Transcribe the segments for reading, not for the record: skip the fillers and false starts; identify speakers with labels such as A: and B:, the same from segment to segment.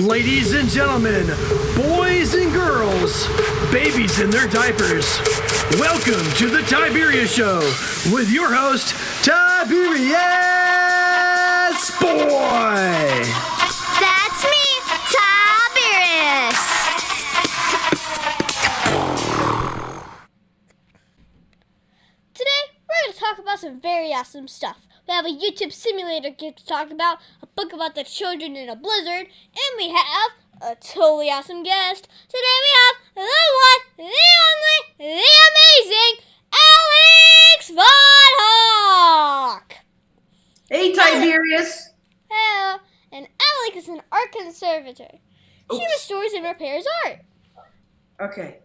A: Ladies and gentlemen, boys and girls, babies in their diapers, welcome to the Tiberius Show with your host, Tiberius Boy!
B: That's me, Tiberius! Today, we're going to talk about some very awesome stuff. We have a YouTube simulator game to talk about, a book about the children in a blizzard, and we have a totally awesome guest. Today we have the one, the only, the amazing Alex Vonhawk!
C: Hey, Tiberius!
B: Hello, and Alex is an art conservator. She restores and repairs art.
C: Okay.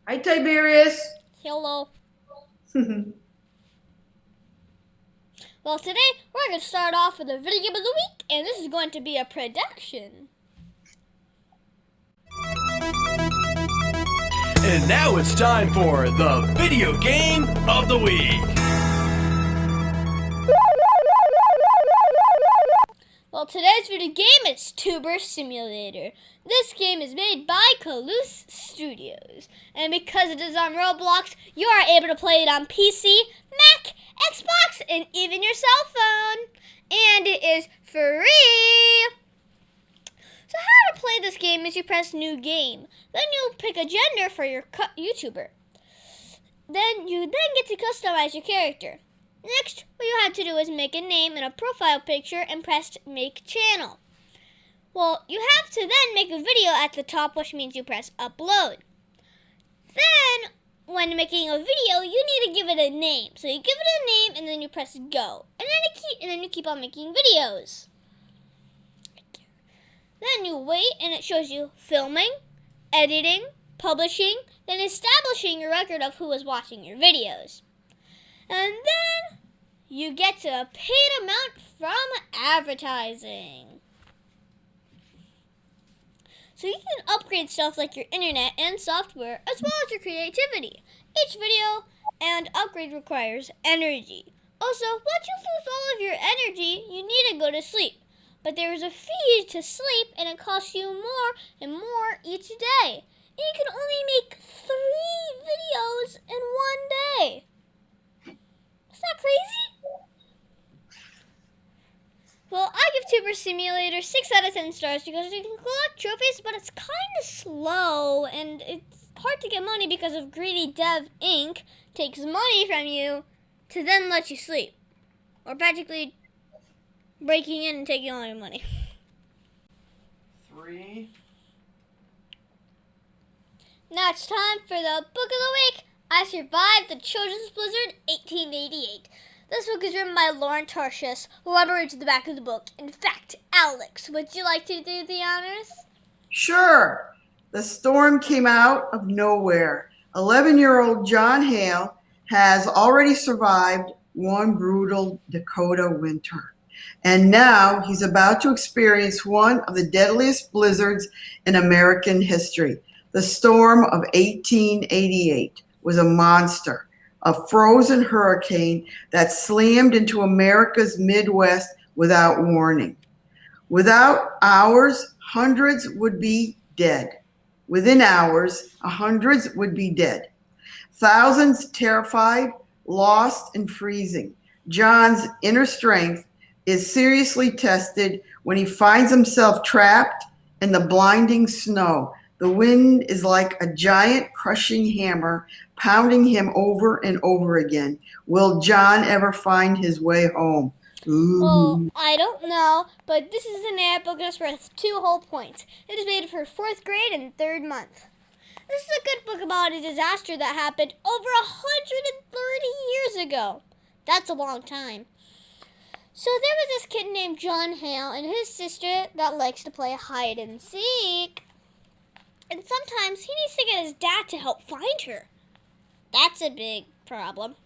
C: Hi, Tiberius.
B: Hello. Well, today we're going to start off with a video game of the week, and this is going to be a production.
A: And now it's time for the video game of the week.
B: Well, today's video game is Tuber Simulator. This game is made by Caloose Studios, and because it is on Roblox, you are able to play it on PC, Mac, Xbox, and even your cell phone. And it is free! So how to play this game is you press New Game. Then you'll pick a gender for your YouTuber. Then you get to customize your character. Next, what you have to do is make a name and a profile picture and press Make Channel. Well, you have to then make a video at the top, which means you press Upload. Then, when making a video, you need to give it a name. So you give it a name and then you press Go. And then you keep on making videos. Then you wait and it shows you filming, editing, publishing, then establishing your record of who is watching your videos. And then you get a paid amount from advertising. So you can upgrade stuff like your internet and software as well as your creativity. Each video and upgrade requires energy. Also, once you lose all of your energy, you need to go to sleep. But there is a fee to sleep and it costs you more and more each day. And you can only make 3 videos in one day. Is that crazy? Well, I give Tuber Simulator 6 out of 10 stars because you can collect trophies, but it's kind of slow and it's hard to get money because of Greedy Dev Inc. takes money from you to then let you sleep. Or practically breaking in and taking all your money.
A: 3.
B: Now it's time for the book of the week. I Survived the Children's Blizzard 1888. This book is written by Lauren Tarshis, who I'm going to read to the back of the book. In fact, Alex, would you like to do the honors?
C: Sure. The storm came out of nowhere. 11-year-old John Hale has already survived one brutal Dakota winter. And now he's about to experience one of the deadliest blizzards in American history. The storm of 1888 was a monster, a frozen hurricane that slammed into America's Midwest without warning. Without hours, hundreds would be dead. Within hours, hundreds would be dead. Thousands terrified, lost, and freezing. John's inner strength is seriously tested when he finds himself trapped in the blinding snow. The wind is like a giant crushing hammer pounding him over and over again. Will John ever find his way home? Ooh.
B: Well, I don't know, but this is an ad book that's worth 2 whole points. It is made for 4th grade and 3rd month. This is a good book about a disaster that happened over 130 years ago. That's a long time. So there was this kid named John Hale and his sister that likes to play hide and seek. And sometimes he needs to get his dad to help find her. That's a big problem.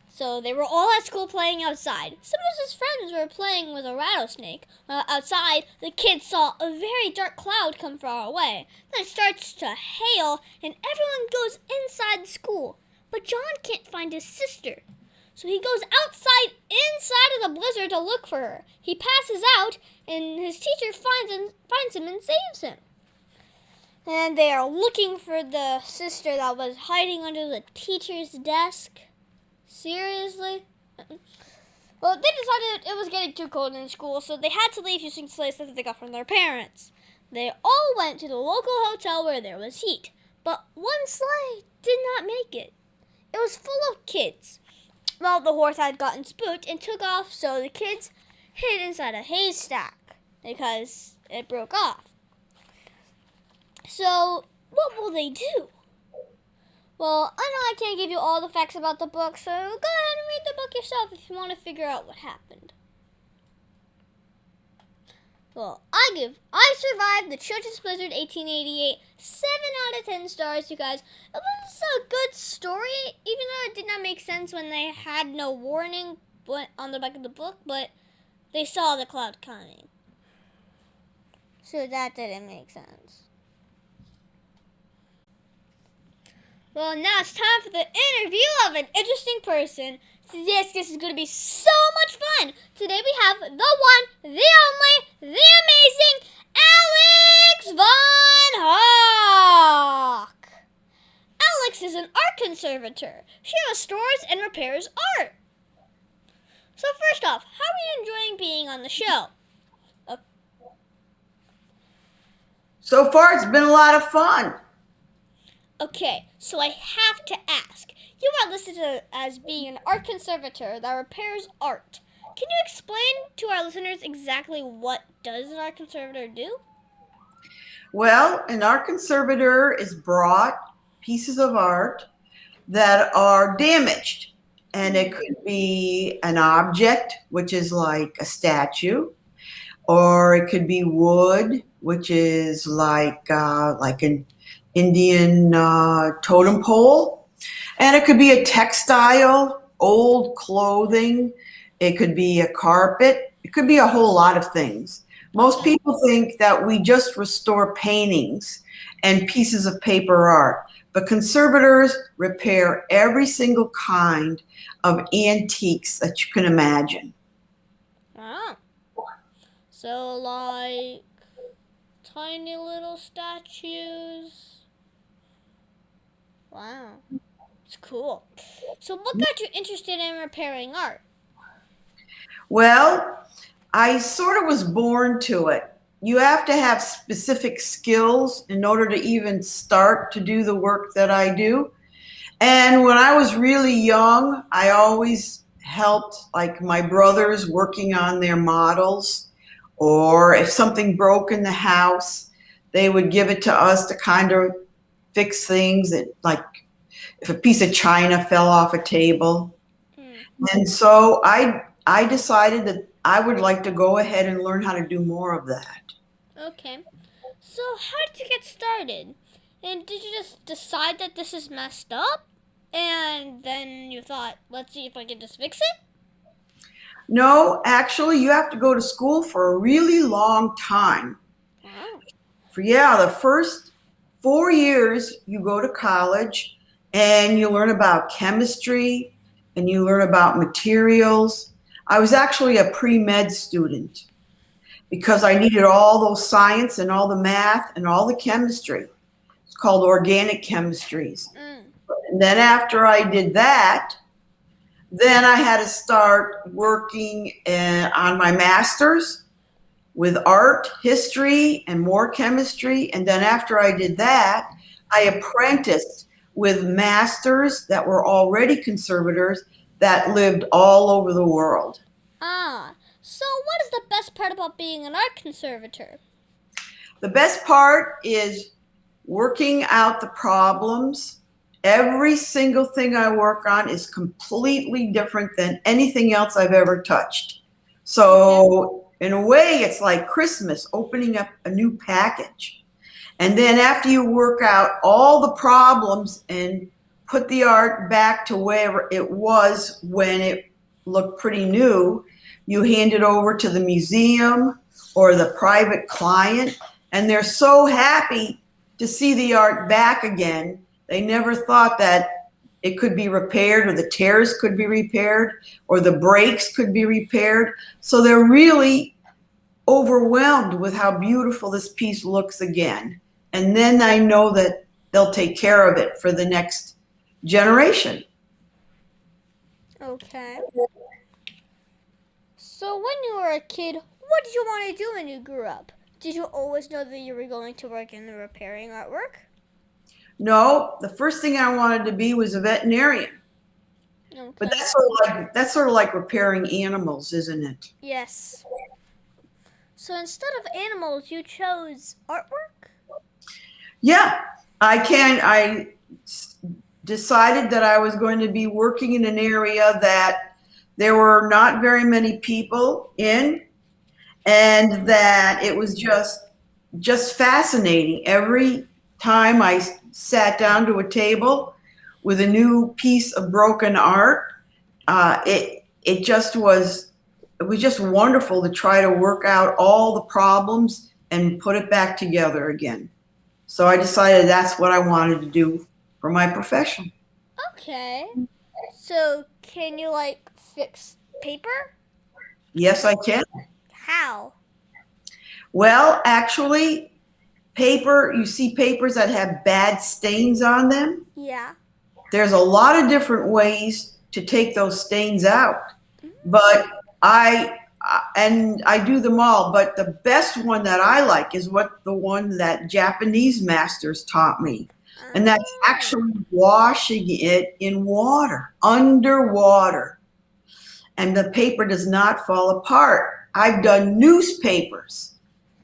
B: So they were all at school playing outside. Some of his friends were playing with a rattlesnake. Outside, the kid saw a very dark cloud come far away. Then it starts to hail, and everyone goes inside the school. But John can't find his sister. So he goes inside of the blizzard to look for her. He passes out, and his teacher finds him and saves him. And they are looking for the sister that was hiding under the teacher's desk. Seriously? Well, they decided it was getting too cold in school, so they had to leave using sleighs that they got from their parents. They all went to the local hotel where there was heat, but one sleigh did not make it. It was full of kids. Well, the horse had gotten spooked and took off, so the kids hid inside a haystack because it broke off. So, what will they do? Well, I know I can't give you all the facts about the book, so go ahead and read the book yourself if you want to figure out what happened. Well, I survived the Children's Blizzard 1888, 7 out of 10 stars, you guys. It was a good story, even though it did not make sense when they had no warning on the back of the book, but they saw the cloud coming. So that didn't make sense. Well, now it's time for the interview of an interesting person. This is going to be so much fun. Today we have the one, the only, the amazing Alex Vonhawk. Alex is an art conservator. She restores and repairs art. So first off, how are you enjoying being on the show?
C: So far, it's been a lot of fun.
B: Okay, so I have to ask. You are listed as being an art conservator that repairs art. Can you explain to our listeners exactly what does an art conservator do?
C: Well, an art conservator is brought pieces of art that are damaged. And it could be an object, which is like a statue, or it could be wood, which is like an Indian totem pole. And it could be a textile, old clothing. It could be a carpet. It could be a whole lot of things. Most people think that we just restore paintings and pieces of paper art, but conservators repair every kind of antiques that you can imagine.
B: Wow. So like tiny little statues. Wow. It's cool. So what got you interested in repairing art?
C: Well, I sort of was born to it. You have to have specific skills in order to even start to do the work that I do. And when I was really young, I always helped like my brothers working on their models, or if something broke in the house, they would give it to us to kind of fix things, that like if a piece of china fell off a table. And so I decided that I would like to go ahead and learn how to do more of that.
B: Okay. So how did you get started? And did you just decide that this is messed up? And then you thought, let's see if I can just fix it?
C: No, actually, you have to go to school for a really long time.
B: Wow.
C: The first 4 years you go to college and you learn about chemistry and you learn about materials. I was actually a pre-med student because I needed all those science and all the math and all the chemistry. It's called organic chemistries. And then after I did that, then I had to start working on my master's with art, history, and more chemistry. And then after I did that, I apprenticed with masters that were already conservators that lived all over the world.
B: So what is the best part about being an art conservator?
C: The best part is working out the problems. Every single thing I work on is completely different than anything else I've ever touched. So in a way, it's like Christmas, opening up a new package. And then after you work out all the problems and put the art back to where it was when it looked pretty new, you hand it over to the museum or the private client, and they're so happy to see the art back again. They never thought that it could be repaired, or the tears could be repaired, or the breaks could be repaired. So they're really overwhelmed with how beautiful this piece looks again. And then I know that they'll take care of it for the next generation.
B: Okay. So when you were a kid, what did you want to do when you grew up? Did you always know that you were going to work in the repairing artwork?
C: No, the first thing I wanted to be was a veterinarian.
B: Okay.
C: But that's sort of like repairing animals, isn't it?
B: Yes. So instead of animals, you chose artwork?
C: Yeah, I decided that I was going to be working in an area that there were not very many people in, and that it was just fascinating. Every time I sat down to a table with a new piece of broken art, it was just wonderful to try to work out all the problems and put it back together again. So I decided that's what I wanted to do for my profession.
B: Okay. So can you fix paper?
C: Yes, I can.
B: How?
C: Well, actually, you see papers that have bad stains on them.
B: Yeah.
C: There's a lot of different ways to take those stains out, but I do them all, but the best one that I like is the one that Japanese masters taught me. And that's actually washing it in water, underwater. And the paper does not fall apart. I've done newspapers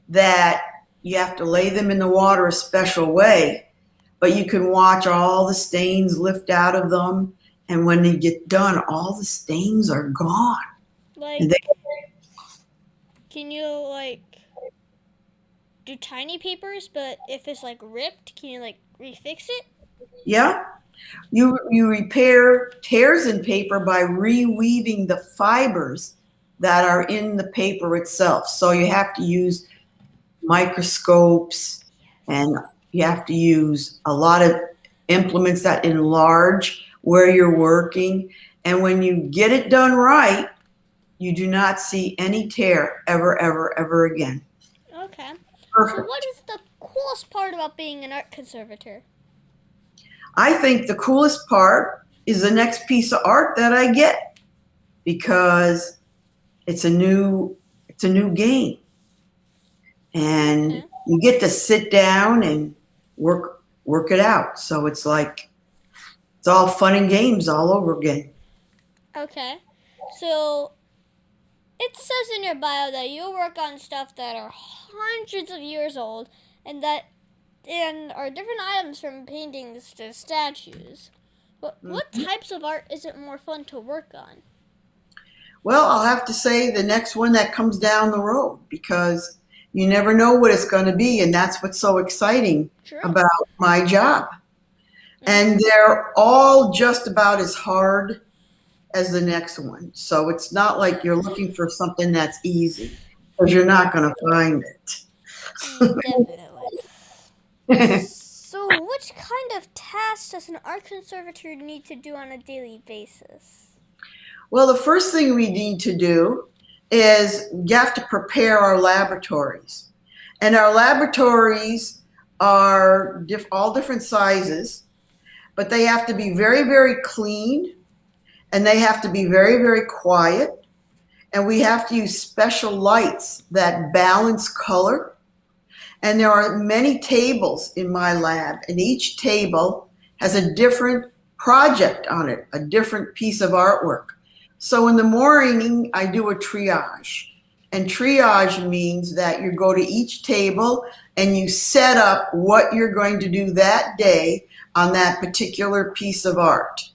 C: that you have to lay them in the water a special way, but you can watch all the stains lift out of them. And when they get done, all the stains are gone.
B: Can you do tiny papers, but if it's ripped, can you refix it?
C: Yeah. You repair tears in paper by reweaving the fibers that are in the paper itself. So you have to use microscopes, and you have to use a lot of implements that enlarge where you're working. And when you get it done right, you do not see any tear ever, ever, ever again.
B: Okay.
C: Perfect.
B: So what is the coolest part about being an art conservator?
C: I think the coolest part is the next piece of art that I get, because it's a new game. And you get to sit down and work it out. So it's all fun and games all over again. Okay.
B: So it says in your bio that you work on stuff that are hundreds of years old and are different items from paintings to statues. But what types of art is it more fun to work on?
C: Well, I'll have to say the next one that comes down the road, because you never know what it's going to be, and that's what's so exciting about my job. And they're all just about as hard as the next one. So it's not like you're looking for something that's easy, because you're not going to find it.
B: Definitely. So which kind of tasks does an art conservator need to do on a daily basis?
C: Well, the first thing we need to do is you have to prepare our laboratories. And our laboratories are all different sizes, but they have to be very, very clean, and they have to be very, very quiet. And we have to use special lights that balance color. And there are many tables in my lab, and each table has a different project on it, a different piece of artwork. So in the morning, I do a triage. And triage means that you go to each table and you set up what you're going to do that day on that particular piece of art.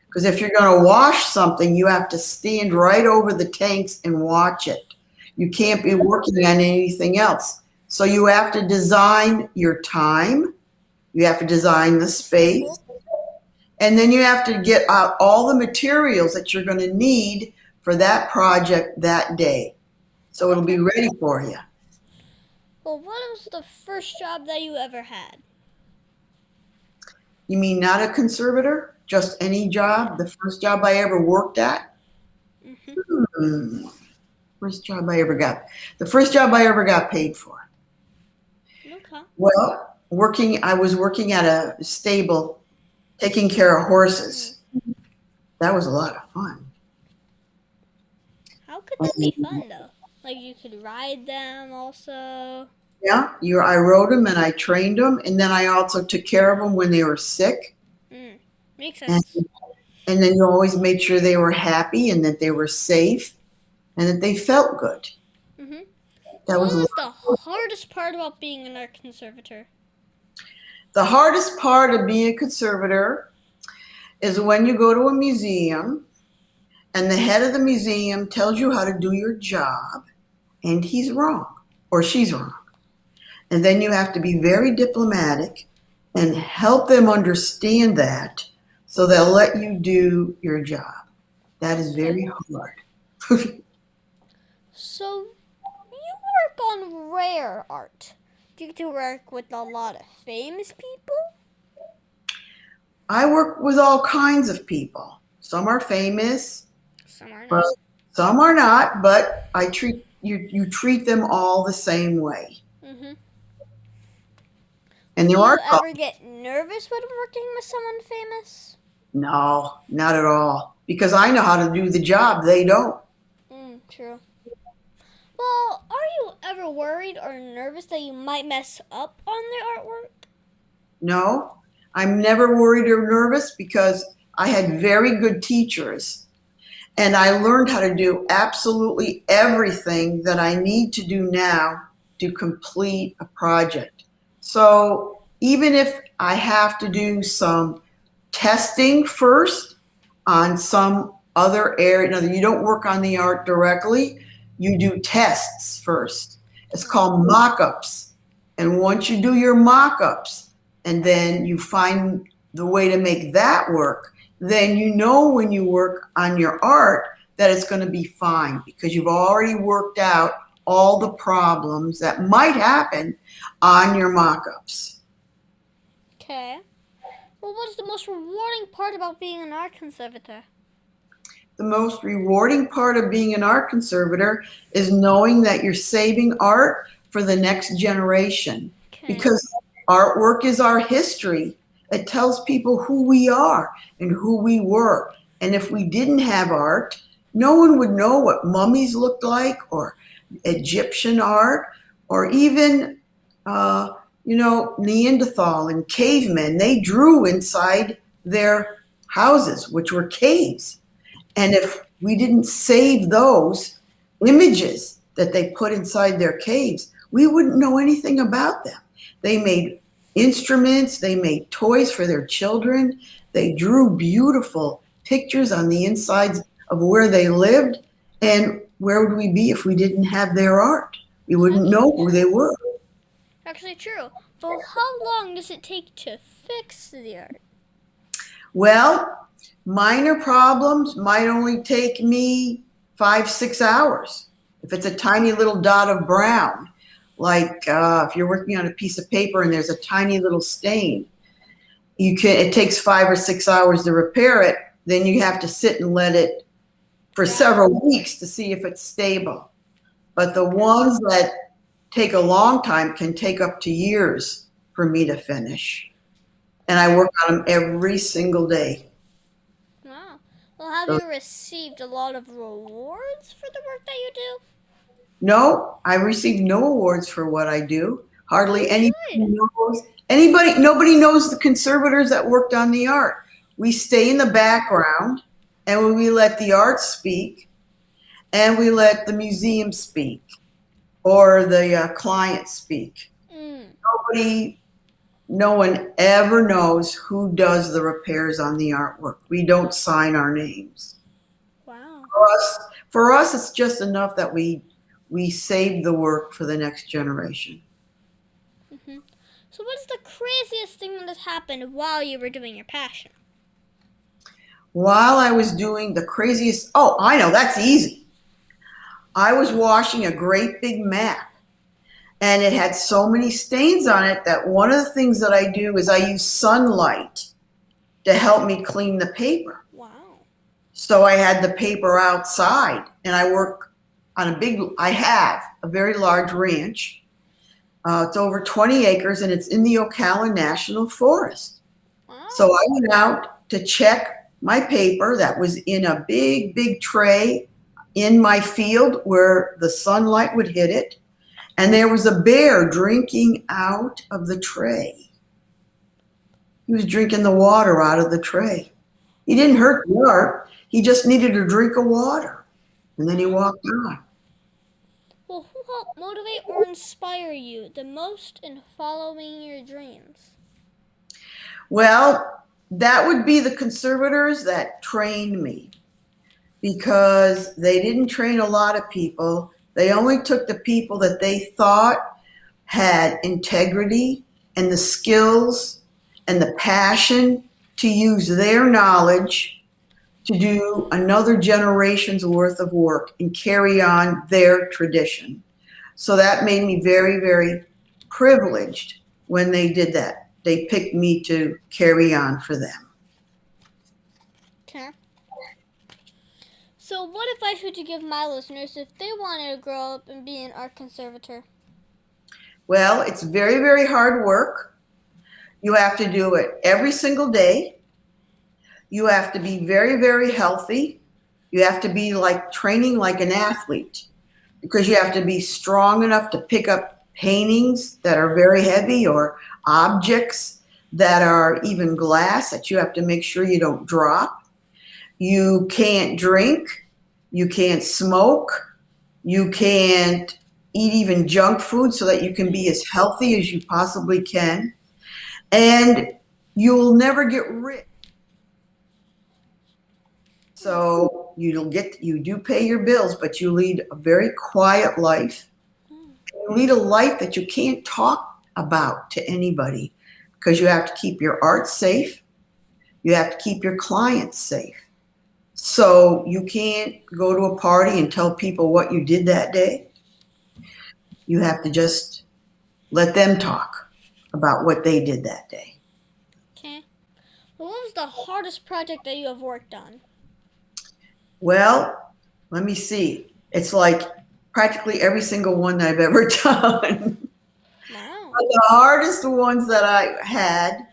C: Because if you're going to wash something, you have to stand right over the tanks and watch it. You can't be working on anything else. So you have to design your time. You have to design the space. And then you have to get out all the materials that you're going to need for that project that day. So it'll be ready for you.
B: Well, what was the first job that you ever had?
C: You mean not a conservator just any job, the first job I ever worked at.
B: Mm-hmm.
C: The first job I ever got paid for.
B: Okay.
C: Well, I was working at a stable taking care of horses. That was a lot of fun.
B: How could that be fun though? Like you could ride them also.
C: Yeah, I rode them and I trained them, and then I also took care of them when they were sick.
B: Makes
C: And,
B: sense.
C: and then you always made sure they were happy and that they were safe and that they felt good.
B: Mm-hmm.
C: That
B: What
C: was
B: was the hardest part about being an art conservator?
C: the hardest part of being a conservator is when you go to a museum and the head of the museum tells you how to do your job and he's wrong or she's wrong. And then you have to be very diplomatic and help them understand that so they'll let you do your job. That is very hard.
B: So, you work on rare art. Do you get to work with a lot of famous people?
C: I work with all kinds of people. Some are famous,
B: Some are
C: but
B: not.
C: some are not, but you treat them all the same way.
B: Mm-hmm.
C: And
B: Do
C: there are
B: you ever get nervous when working with someone famous?
C: No, not at all. Because I know how to do the job. They don't.
B: True. Well, are you ever worried or nervous that you might mess up on their artwork?
C: No, I'm never worried or nervous because I had very good teachers. And I learned how to do absolutely everything that I need to do now to complete a project. So even if I have to do some testing first on some other area, now you don't work on the art directly, you do tests first. It's called mock-ups. And once you do your mock-ups and then you find the way to make that work, then you know when you work on your art that it's going to be fine because you've already worked out all the problems that might happen on your mock-ups.
B: Okay. Well, what's the most rewarding part about being an art conservator?
C: The most rewarding part of being an art conservator is knowing that you're saving art for the next generation.
B: Okay.
C: Because artwork is our history. It tells people who we are and who we were. And if we didn't have art, no one would know what mummies looked like or Egyptian art or even, Neanderthal and cavemen. They drew inside their houses, which were caves. And if we didn't save those images that they put inside their caves, we wouldn't know anything about them. They made instruments, they made toys for their children, they drew beautiful pictures on the insides of where they lived. And where would we be if we didn't have their art? We wouldn't know who they were.
B: Actually true. But how long does it take to fix the art?
C: Well, minor problems might only take me 5-6 hours. If it's a tiny little dot of brown, like if you're working on a piece of paper and there's a tiny little stain, it takes 5 or 6 hours to repair it. Then you have to sit and let it for several weeks to see if it's stable. But the ones that take a long time can take up to years for me to finish. And I work on them every single day.
B: Wow. Well, have you received a lot of rewards for the work that you do?
C: No, I received no awards for what I do. Hardly anybody knows. Nobody knows the conservators that worked on the art. We stay in the background and we let the art speak and we let the museum speak or the client speak. No one ever knows who does the repairs on the artwork. We don't sign our names.
B: Wow.
C: For us, it's just enough that we save the work for the next generation.
B: Mm-hmm. So what is the craziest thing that has happened while you were doing your passion?
C: While I was doing the craziest, I know, that's easy. I was washing a great big map and it had so many stains on it that one of the things that I do is I use sunlight to help me clean the paper.
B: Wow.
C: So I had the paper outside, and I have a very large ranch. It's over 20 acres, and it's in the Ocala National Forest.
B: Wow.
C: So I went out to check my paper that was in a big, big tray in my field where the sunlight would hit it. And there was a bear drinking out of the tray. He was drinking the water out of the tray. He didn't hurt the art. He just needed a drink of water. And then he walked on.
B: Well, who helped motivate or inspire you the most in following your dreams?
C: Well, that would be the conservators that trained me, because they didn't train a lot of people. They only took the people that they thought had integrity and the skills and the passion to use their knowledge to do another generation's worth of work and carry on their tradition. So that made me very, very privileged when they did that. They picked me to carry on for them.
B: Okay. So what advice would you give my listeners if they wanted to grow up and be an art conservator?
C: Well, it's very, very hard work. You have to do it every single day. You have to be very, very healthy. You have to be like training like an athlete, because you have to be strong enough to pick up paintings that are very heavy or objects that are even glass that you have to make sure you don't drop. You can't drink. You can't smoke. You can't eat even junk food so that you can be as healthy as you possibly can. And you'll never get rich. So you do pay your bills, but you lead a very quiet life. You lead a life that you can't talk about to anybody, because you have to keep your art safe. You have to keep your clients safe. So you can't go to a party and tell people what you did that day. You have to just let them talk about what they did that day.
B: Okay. Well, what was the hardest project that you have worked on?
C: Well, let me see. It's like practically every single one that I've ever done.
B: Wow.
C: The hardest ones that I had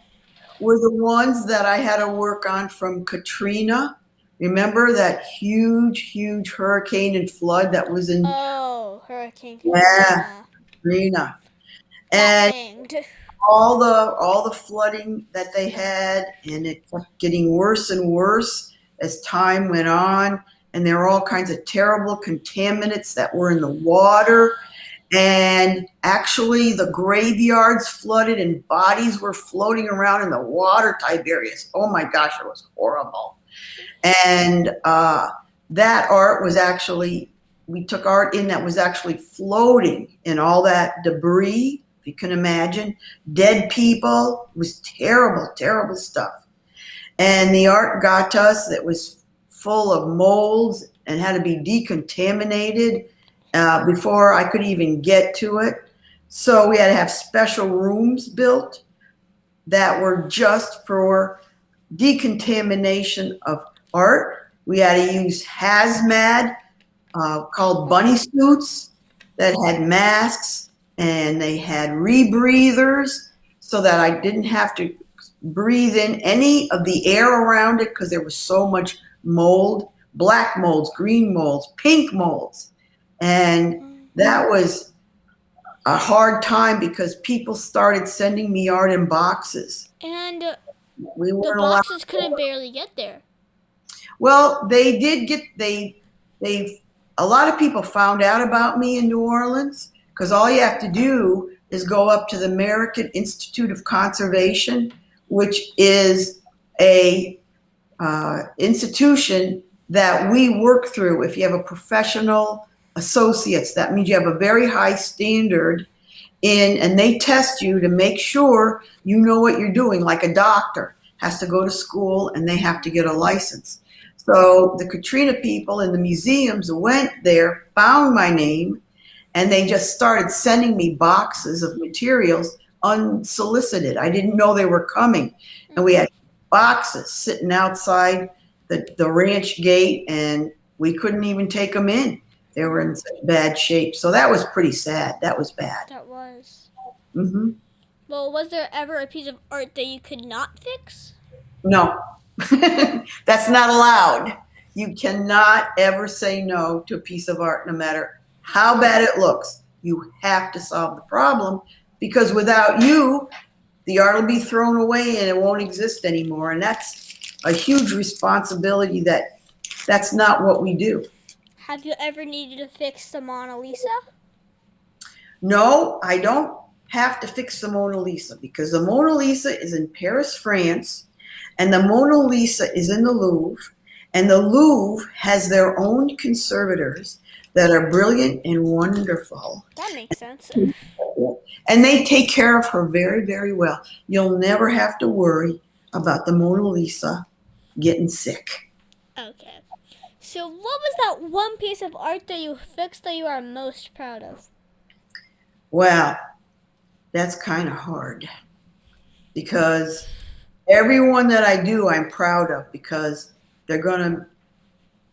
C: were the ones that I had to work on from Katrina. Remember that huge, huge hurricane and flood that was in
B: Hurricane
C: Katrina. Katrina. And
B: banged.
C: all the flooding that they had, and it kept getting worse and worse as time went on. And there were all kinds of terrible contaminants that were in the water. And actually the graveyards flooded and bodies were floating around in the water, Tiberius. Oh my gosh, it was horrible. And that art was actually, we took art in that was actually floating in all that debris, if you can imagine. Dead people. It was terrible, terrible stuff. And the art got to us that was full of molds and had to be decontaminated before I could even get to it. So we had to have special rooms built that were just for decontamination of art. We had to use hazmat called bunny suits that had masks, and they had rebreathers so that I didn't have to breathe in any of the air around it, because there was so much mold, black molds, green molds, pink molds. And that was a hard time because people started sending me art in boxes.
B: And
C: We
B: the
C: weren't
B: boxes
C: allowed.
B: couldn't barely get there.
C: Well, they did get, a lot of people found out about me in New Orleans, because all you have to do is go up to the American Institute of Conservation, which is a institution that we work through. If you have a professional associates, that means you have a very high standard and they test you to make sure you know what you're doing, like a doctor has to go to school and they have to get a license. So the Katrina people in the museums went there, found my name, and they just started sending me boxes of materials unsolicited. I didn't know they were coming. And we had boxes sitting outside the ranch gate, and we couldn't even take them in. They were in such bad shape. So that was pretty sad. That was bad.
B: That was.
C: Mm-hmm.
B: Well, was there ever a piece of art that you could not fix?
C: No, that's not allowed. You cannot ever say no to a piece of art, no matter how bad it looks. You have to solve the problem, because without you, the art will be thrown away and it won't exist anymore. And that's a huge responsibility. That's not what we do.
B: Have you ever needed to fix the Mona Lisa?
C: No, I don't have to fix the Mona Lisa, because the Mona Lisa is in Paris, France, and the Mona Lisa is in the Louvre, and the Louvre has their own conservators that are brilliant and wonderful.
B: That makes sense.
C: And they take care of her very, very well. You'll never have to worry about the Mona Lisa getting sick.
B: Okay. So what was that one piece of art that you fixed that you are most proud of?
C: Well, that's kind of hard, because everyone that I do, I'm proud of, because they're going to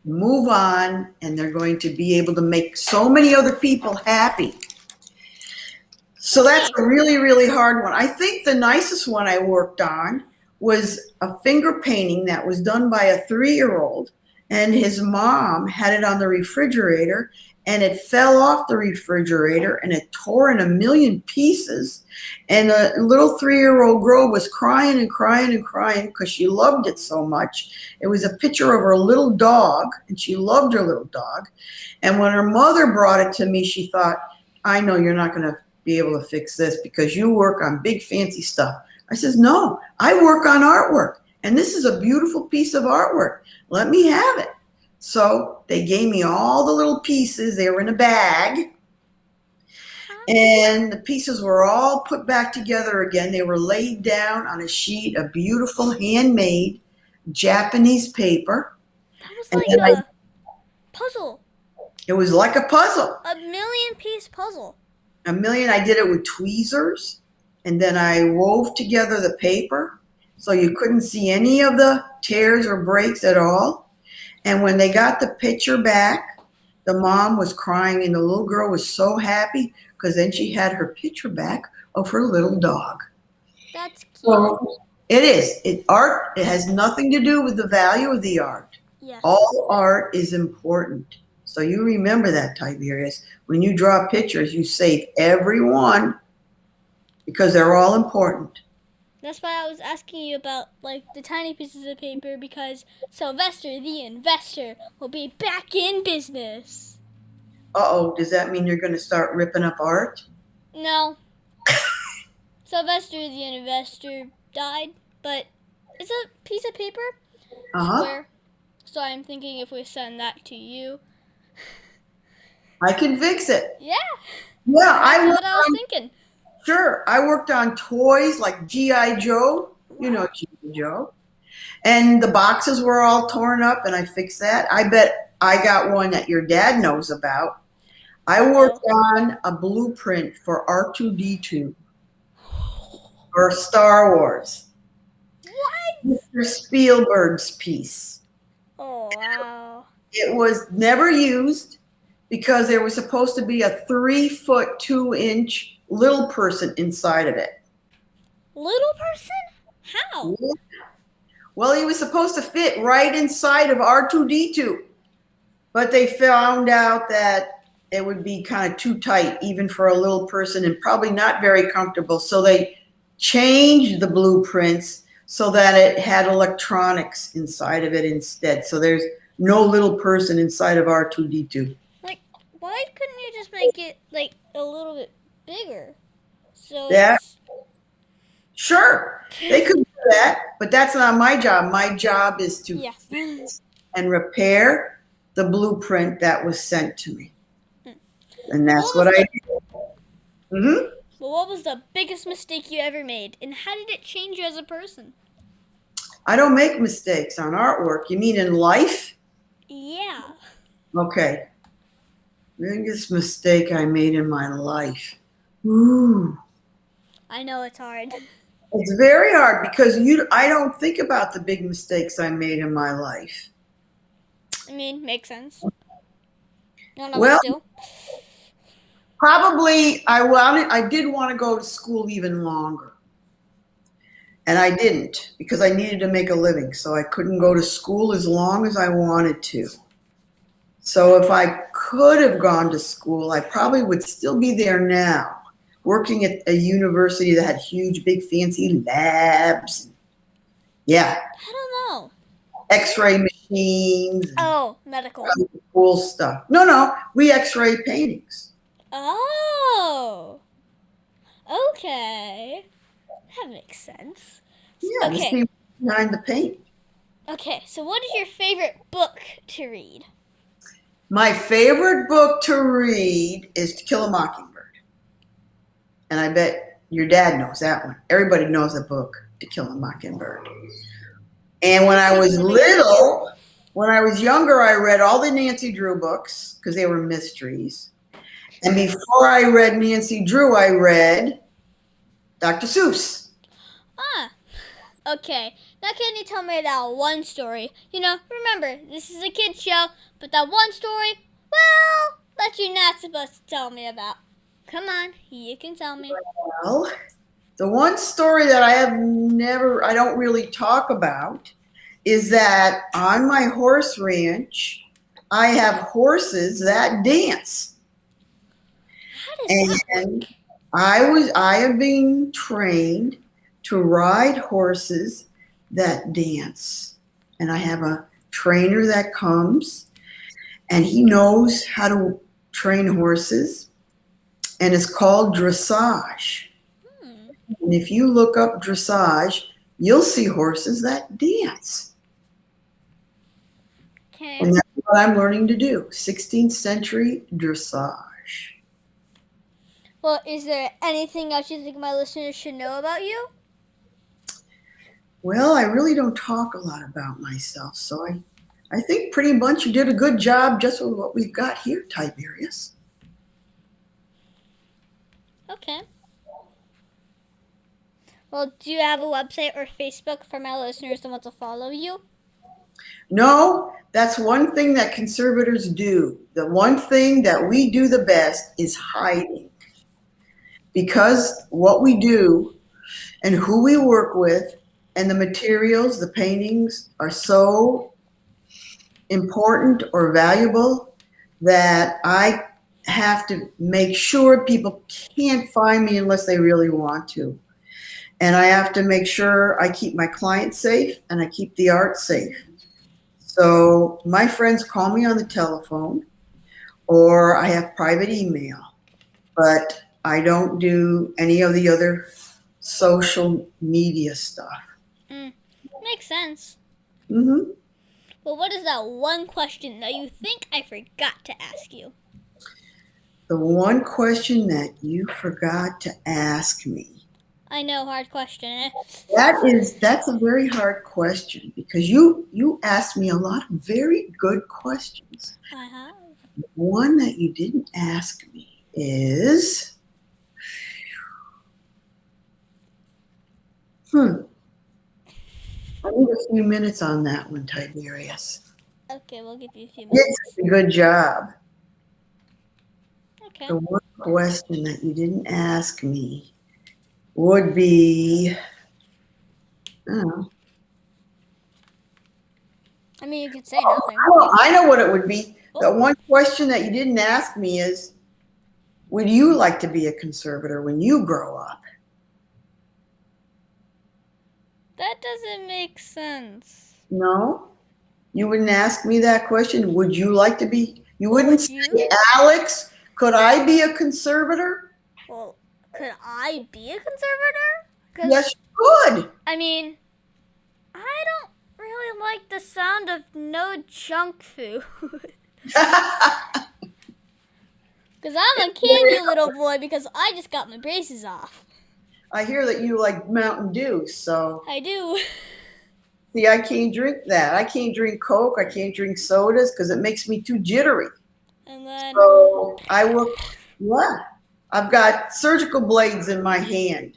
C: move on and they're going to be able to make so many other people happy. So that's a really, really hard one. I think the nicest one I worked on was a finger painting that was done by a 3-year-old, and his mom had it on the refrigerator, and it fell off the refrigerator and it tore in a million pieces. And a little 3-year-old girl was crying and crying and crying because she loved it so much. It was a picture of her little dog, and she loved her little dog. And when her mother brought it to me, she thought, I know you're not going to be able to fix this because you work on big fancy stuff. I says, no, I work on artwork, and this is a beautiful piece of artwork. Let me have it. So they gave me all the little pieces. They were in a bag, and the pieces were all put back together again. They were laid down on a sheet of beautiful handmade Japanese paper.
B: That was like a puzzle.
C: It was like a puzzle.
B: A 1,000,000-piece puzzle.
C: A million. I did it with tweezers, and then I wove together the paper so you couldn't see any of the tears or breaks at all. And when they got the picture back, the mom was crying, and the little girl was so happy because then she had her picture back of her little dog.
B: That's cute.
C: So it is. Art, it has nothing to do with the value of the art.
B: Yes.
C: All art is important. So you remember that, Tiberius. When you draw pictures, you save every one because they're all important.
B: That's why I was asking you about like the tiny pieces of paper, because Sylvester the Investor will be back in business.
C: Uh-oh, does that mean you're going to start ripping up art?
B: No. Sylvester the Investor died, but it's a piece of paper. Square. So I'm thinking if we send that to you.
C: I can fix it.
B: Yeah.
C: Yeah,
B: That's what I was thinking.
C: Sure. I worked on toys like G.I. Joe. You know G.I. Joe. And the boxes were all torn up, and I fixed that. I bet I got one that your dad knows about. I worked on a blueprint for R2-D2 or Star Wars.
B: What?
C: Mr. Spielberg's piece.
B: Oh, wow.
C: It was never used because there was supposed to be a 3-foot 2-inch little person inside of it.
B: Little person? How?
C: Yeah. Well, he was supposed to fit right inside of R2-D2, but they found out that it would be kind of too tight even for a little person and probably not very comfortable. So they changed the blueprints so that it had electronics inside of it instead. So there's no little person inside of R2-D2.
B: Like, why couldn't you just make it like a little bit bigger? So
C: Yeah. Sure, they could do that, but that's not my job. My job is to fix and repair the blueprint that was sent to me. And that's what I do. Mm-hmm.
B: Well, what was the biggest mistake you ever made, and how did it change you as a person?
C: I don't make mistakes on artwork. You mean in life?
B: Yeah.
C: Okay. Biggest mistake I made in my life. Ooh.
B: I know it's hard.
C: It's very hard because I don't think about the big mistakes I made in my life.
B: I mean, makes sense. None of
C: Well,
B: us do.
C: probably I did want to go to school even longer. And I didn't because I needed to make a living. So I couldn't go to school as long as I wanted to. So if I could have gone to school, I probably would still be there now, working at a university that had huge, big, fancy labs. Yeah,
B: I don't know.
C: X-ray machines, and
B: Oh, medical.
C: cool stuff. No, we X-ray paintings.
B: Oh. Okay. That makes sense.
C: Yeah, the
B: Okay.
C: people behind the paint.
B: Okay, so what is your favorite book to read?
C: My favorite book to read is To Kill a Mockingbird. And I bet your dad knows that one. Everybody knows the book, To Kill a Mockingbird. And when I was little, when I was younger, I read all the Nancy Drew books because they were mysteries. And before I read Nancy Drew, I read Dr. Seuss.
B: Ah. Okay. Now can you tell me that one story? Remember, this is a kid's show, but that one story, well, that you're not supposed to tell me about. Come on, you can tell me.
C: Well, the one story that I don't really talk about is that on my horse ranch, I have horses that dance.
B: How does that work?
C: I have been trained to ride horses that dance. And I have a trainer that comes and he knows how to train horses and it's called dressage. And if you look up dressage, you'll see horses that dance.
B: Okay.
C: And that's what I'm learning to do, 16th century dressage.
B: Well, is there anything else you think my listeners should know about you?
C: Well, I really don't talk a lot about myself, so I think pretty much you did a good job just with what we've got here, Tiberius.
B: Okay. Well, do you have a website or Facebook for my listeners that want to follow you?
C: No, that's one thing that conservators do. The one thing that we do the best is hiding. Because what we do and who we work with and the materials, the paintings are so important or valuable that I have to make sure people can't find me unless they really want to. And I have to make sure I keep my clients safe and I keep the art safe. So my friends call me on the telephone or I have private email, but I don't do any of the other social media stuff.
B: Makes sense.
C: Mm-hmm.
B: Well, what is that one question that you think I forgot to ask you?
C: The one question that you forgot to ask me.
B: I know, hard question. Eh?
C: That's a very hard question because you asked me a lot of very good questions.
B: I have.
C: The one that you didn't ask me is I need a few minutes on that one, Tiberius.
B: Okay, we'll give you a few minutes.
C: It's a good job.
B: Okay.
C: The one question that you didn't ask me would be, I don't know.
B: I mean, you could say nothing.
C: I know what it would be. The one question that you didn't ask me is, would you like to be a conservator when you grow up?
B: That doesn't make sense.
C: No? You wouldn't ask me that question? Would you like to be? You wouldn't say, Alex, could I be a conservator?
B: Well, could I be a conservator?
C: Yes, you could.
B: I mean, I don't really like the sound of no junk food. Because I'm a candy little boy because I just got my braces off.
C: I hear that you like Mountain Dew, so.
B: I do.
C: See, I can't drink that. I can't drink Coke. I can't drink sodas because it makes me too jittery.
B: And then.
C: So I work, yeah. I've got surgical blades in my hand.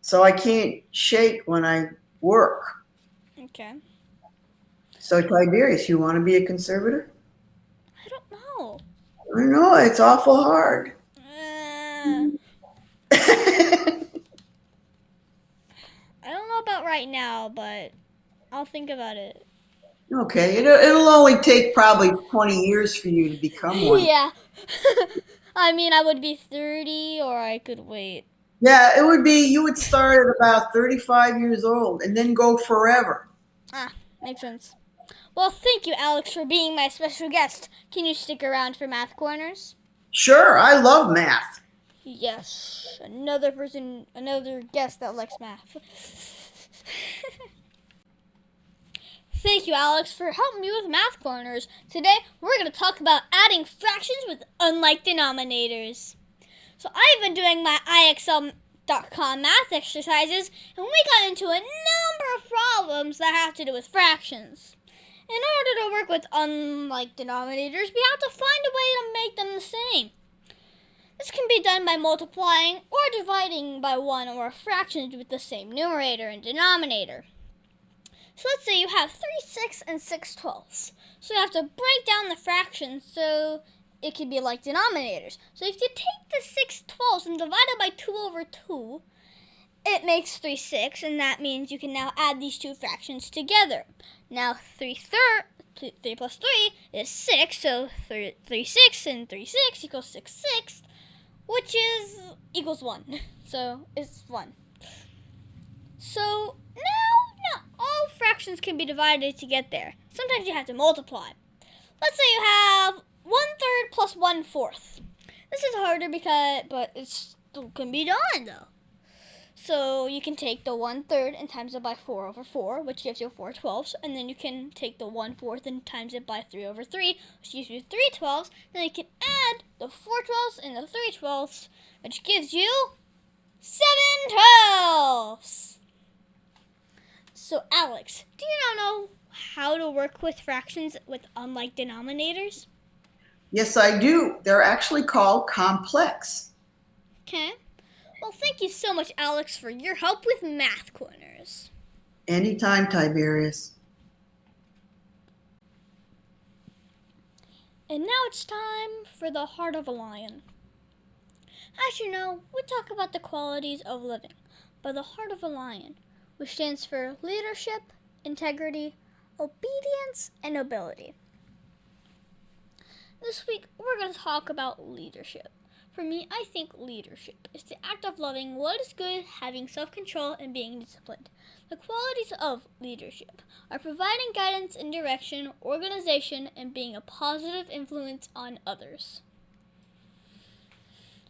C: so I can't shake when I work.
B: Okay.
C: So Tiberius, you want to be a conservator?
B: I don't know.
C: I know, it's awful hard.
B: I don't know about right now, but I'll think about it.
C: Okay, it'll only take probably 20 years for you to become one.
B: Yeah. I mean, I would be 30 or I could wait.
C: Yeah, it would be, you would start at about 35 years old and then go forever.
B: Makes sense. Well, thank you, Alex, for being my special guest. Can you stick around for Math Corners?
C: Sure, I love math.
B: Yes. Another guest that likes math. Thank you, Alex, for helping me with Math Corners. Today, we're going to talk about adding fractions with unlike denominators. So I've been doing my IXL.com math exercises, and we got into a number of problems that have to do with fractions. In order to work with unlike denominators, we have to find a way to make them the same. This can be done by multiplying or dividing by one or fractions with the same numerator and denominator. So let's say you have 3/6 and 6/12. So you have to break down the fractions so it can be like denominators. So if you take the 6/12 and divide it by 2/2, it makes 3/6, and that means you can now add these two fractions together. Now 3 plus 3 is 6, so 3/6 and 3/6 equals 6/6, which equals 1. So it's 1. So now not all fractions can be divided to get there. Sometimes you have to multiply. Let's say you have 1/3 plus 1/4. This is harder but it still can be done though. So you can take the 1/3 and times it by 4/4, which gives you 4/12, and then you can take the 1/4 and times it by 3/3, which gives you 3/12. Then you can add the 4/12 and the 3/12, which gives you 7/12. So Alex, do you now know how to work with fractions with unlike denominators?
C: Yes, I do. They're actually called complex.
B: Okay. Well, thank you so much, Alex, for your help with Math Corners.
C: Anytime, Tiberius.
B: And now it's time for the heart of a lion. As you know, we talk about the qualities of living by the heart of a lion, which stands for leadership, integrity, obedience, and nobility. This week, we're going to talk about leadership. For me, I think leadership is the act of loving what is good, having self-control, and being disciplined. The qualities of leadership are providing guidance and direction, organization, and being a positive influence on others.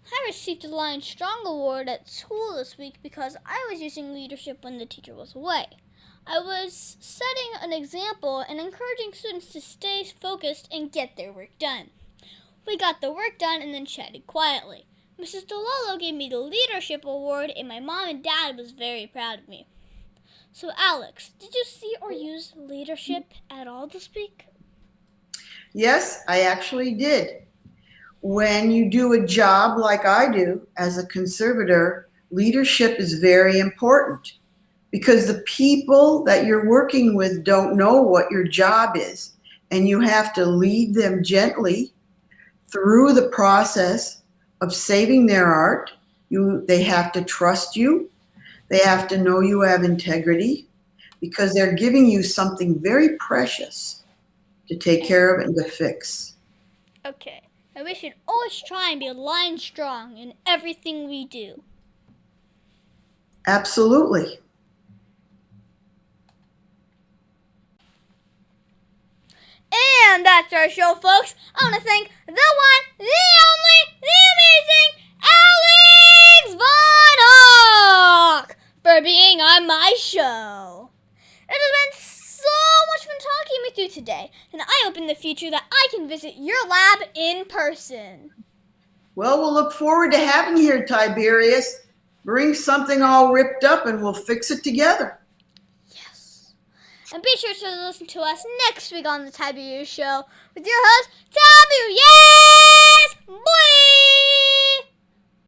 B: I received a Lion Strong Award at school this week because I was using leadership when the teacher was away. I was setting an example and encouraging students to stay focused and get their work done. We got the work done and then chatted quietly. Mrs. DeLolo gave me the Leadership Award, and my mom and dad was very proud of me. So Alex, did you see or use leadership at all this week?
C: Yes, I actually did. When you do a job like I do as a conservator, leadership is very important because the people that you're working with don't know what your job is, and you have to lead them gently through the process of saving their art. They have to trust you. They have to know you have integrity because they're giving you something very precious to take care of and to fix.
B: Okay, and we should always try and be lion strong in everything we do.
C: Absolutely.
B: And that's our show, folks. I want to thank the one, the only, the amazing Alex Vonhawk for being on my show. It has been so much fun talking with you today, and I hope in the future that I can visit your lab in person.
C: Well, we'll look forward to having you here, Tiberius. Bring something all ripped up and we'll fix it together.
B: And be sure to listen to us next week on the Tiberius Show with your host, Tiberius. Boy!